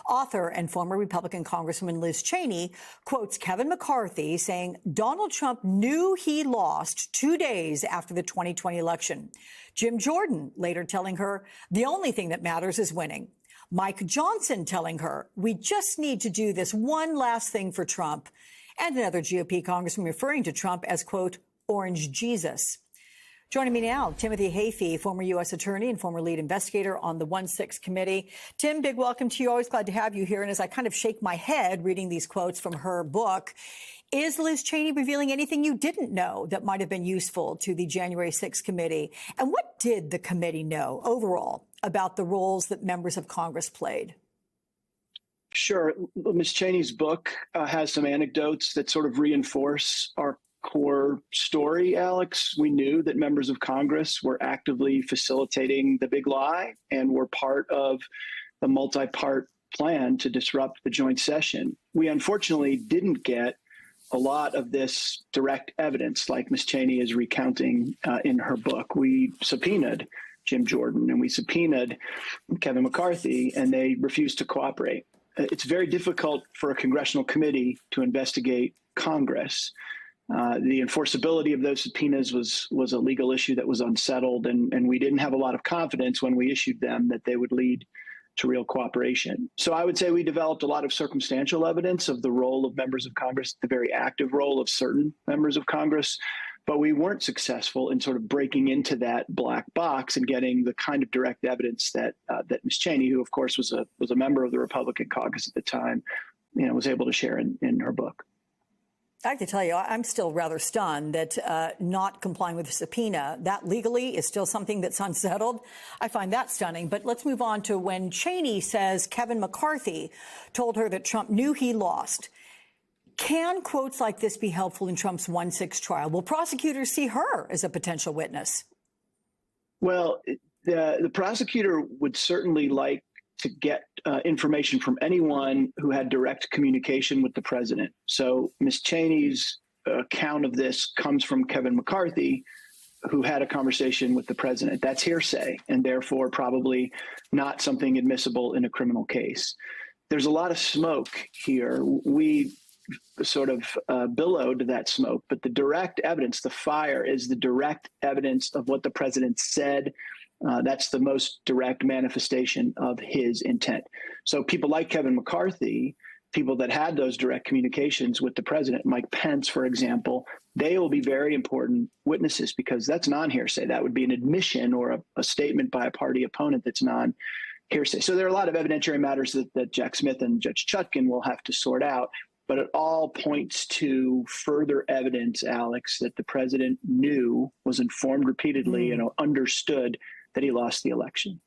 Author and former Republican Congresswoman Liz Cheney quotes Kevin McCarthy saying Donald Trump knew he lost 2 days after the 2020 election. Jim Jordan later telling her the only thing that matters is winning. Mike Johnson telling her we just need to do this one last thing for Trump. And another GOP congressman referring to Trump as, quote, Orange Jesus. Joining me now, Timothy Hafey, former U.S. attorney and former lead investigator on the 1-6 committee. Tim, big welcome to you. Always glad to have you here. And as I kind of shake my head reading these quotes from her book, is Liz Cheney revealing anything you didn't know that might have been useful to the January 6th committee? And what did the committee know overall about the roles that members of Congress played? Sure. Ms. Cheney's book has some anecdotes that sort of reinforce our core story, Alex. We knew that members of Congress were actively facilitating the big lie and were part of the multi-part plan to disrupt the joint session. We unfortunately didn't get a lot of this direct evidence like Ms. Cheney is recounting in her book. We subpoenaed Jim Jordan and we subpoenaed Kevin McCarthy, and they refused to cooperate. It's very difficult for a congressional committee to investigate Congress. The enforceability of those subpoenas was a legal issue that was unsettled, and we didn't have a lot of confidence when we issued them that they would lead to real cooperation. So I would say we developed a lot of circumstantial evidence of the role of members of Congress, the very active role of certain members of Congress, but we weren't successful in sort of breaking into that black box and getting the kind of direct evidence that that Ms. Cheney, who of course was a member of the Republican caucus at the time, was able to share in her book. I have to tell you, I'm still rather stunned that not complying with the subpoena, that legally is still something that's unsettled. I find that stunning. But let's move on to when Cheney says Kevin McCarthy told her that Trump knew he lost. Can quotes like this be helpful in Trump's 1-6 trial? Will prosecutors see her as a potential witness? Well, the prosecutor would certainly like to get information from anyone who had direct communication with the president. So Ms. Cheney's account of this comes from Kevin McCarthy, who had a conversation with the president. That's hearsay, and therefore probably not something admissible in a criminal case. There's a lot of smoke here. We sort of billowed that smoke, but the direct evidence, the fire, is the direct evidence of what the president said. That's the most direct manifestation of his intent. So people like Kevin McCarthy, people that had those direct communications with the president, Mike Pence, for example, they will be very important witnesses because that's non-hearsay. That would be an admission or a statement by a party opponent that's non-hearsay. So there are a lot of evidentiary matters that Jack Smith and Judge Chutkan will have to sort out. But it all points to further evidence, Alex, that the president knew, was informed repeatedly, and understood that he lost the election.